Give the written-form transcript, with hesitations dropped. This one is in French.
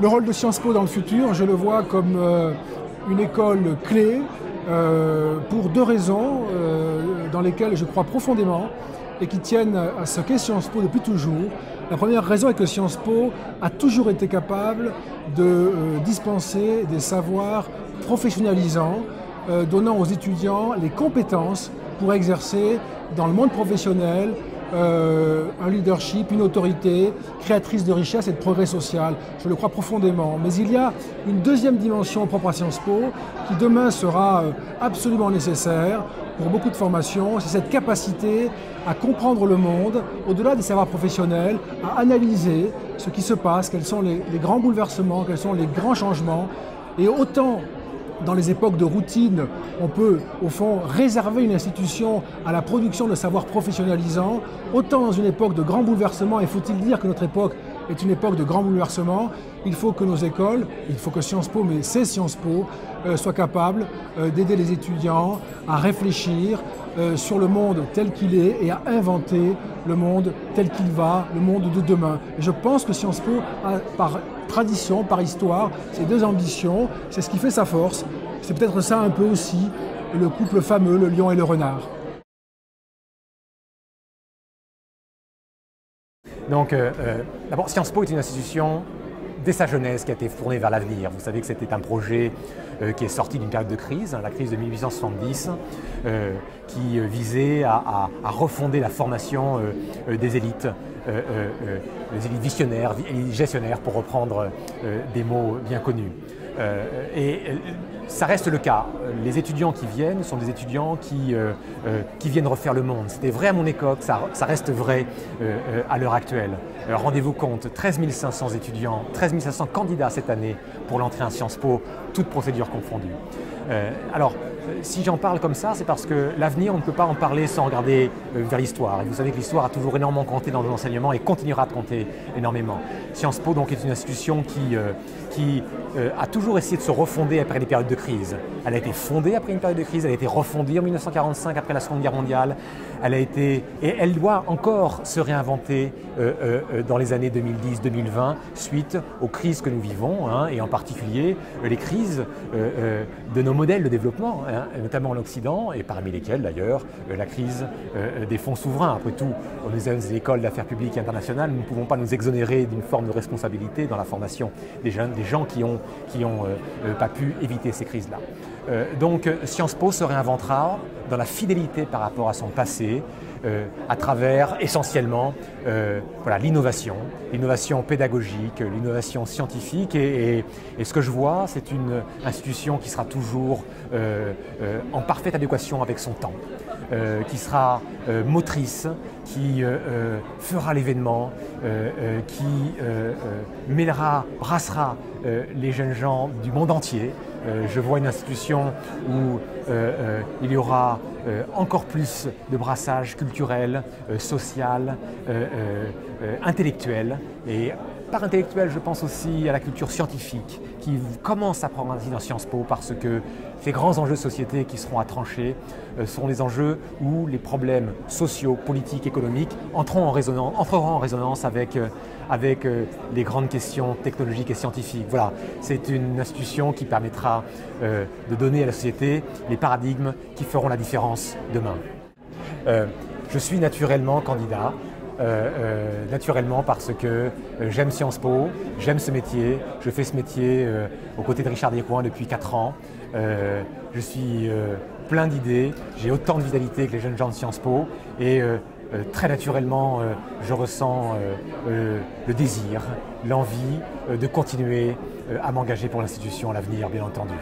Le rôle de Sciences Po dans le futur, je le vois comme une école clé pour deux raisons dans lesquelles je crois profondément et qui tiennent à ce qu'est Sciences Po depuis toujours. La première raison est que Sciences Po a toujours été capable de dispenser des savoirs professionnalisants, donnant aux étudiants les compétences pour exercer dans le monde professionnel un leadership, une autorité créatrice de richesse et de progrès social. Je le crois profondément. Mais il y a une deuxième dimension propre à Sciences Po qui demain sera absolument nécessaire pour beaucoup de formations. C'est cette capacité à comprendre le monde au-delà des savoirs professionnels, à analyser ce qui se passe, quels sont les grands bouleversements, quels sont les grands changements. Et autant dans les époques de routine, on peut, au fond, réserver une institution à la production de savoirs professionnalisants, autant dans une époque de grands bouleversements, et faut-il dire que notre époque est une époque de grands bouleversements, il faut que nos écoles, il faut que Sciences Po, mais c'est Sciences Po, soient capables d'aider les étudiants à réfléchir sur le monde tel qu'il est et à inventer le monde tel qu'il va, le monde de demain. Et je pense que Sciences Po a, par tradition, par histoire, ces deux ambitions, c'est ce qui fait sa force. C'est peut-être ça un peu aussi le couple fameux, le lion et le renard. Donc, d'abord, Sciences Po est une institution dès sa jeunesse qui a été tournée vers l'avenir. Vous savez que c'était un projet qui est sorti d'une période de crise, la crise de 1870, qui visait à refonder la formation des élites visionnaires, élites gestionnaires, pour reprendre des mots bien connus. Et ça reste le cas. Les étudiants qui viennent sont des étudiants qui viennent refaire le monde. C'était vrai à mon époque, ça reste vrai à l'heure actuelle. Rendez-vous compte, 13 500 étudiants, 13 500 candidats cette année pour l'entrée à Sciences Po, toutes procédures confondues. Alors, si j'en parle comme ça, c'est parce que l'avenir, on ne peut pas en parler sans regarder vers l'histoire. Et vous savez que l'histoire a toujours énormément compté dans nos enseignements et continuera de compter énormément. Sciences Po donc, est une institution qui a toujours essayé de se refonder après les périodes de crise. Elle a été fondée après une période de crise, elle a été refondée en 1945 après la Seconde Guerre mondiale. Et elle doit encore se réinventer dans les années 2010-2020 suite aux crises que nous vivons, et en particulier les crises de nos modèles de développement, notamment en Occident, et parmi lesquels d'ailleurs la crise des fonds souverains. Après tout, on est des écoles d'affaires publiques et internationales, nous ne pouvons pas nous exonérer d'une forme de responsabilité dans la formation des jeunes, des gens qui ont pas pu éviter ces crises-là. Donc Sciences Po se réinventera dans la fidélité par rapport à son passé, à travers essentiellement l'innovation pédagogique, l'innovation scientifique et ce que je vois, c'est une institution qui sera toujours en parfaite adéquation avec son temps, qui sera motrice, qui fera l'événement, qui brassera les jeunes gens du monde entier. Je vois une institution où il y aura encore plus de brassage culturel, social, intellectuel. Et par intellectuel, je pense aussi à la culture scientifique qui commence à prendre racine dans Sciences Po parce que ces grands enjeux de société qui seront à trancher seront des enjeux où les problèmes sociaux, politiques, économiques entreront en résonance avec les grandes questions technologiques et scientifiques. Voilà, c'est une institution qui permettra de donner à la société les paradigmes qui feront la différence demain. Je suis naturellement candidat. Naturellement parce que j'aime Sciences Po, j'aime ce métier, je fais ce métier aux côtés de Richard Descoings depuis 4 ans. Je suis plein d'idées, j'ai autant de vitalité que les jeunes gens de Sciences Po et très naturellement je ressens le désir, l'envie de continuer à m'engager pour l'institution à l'avenir, bien entendu.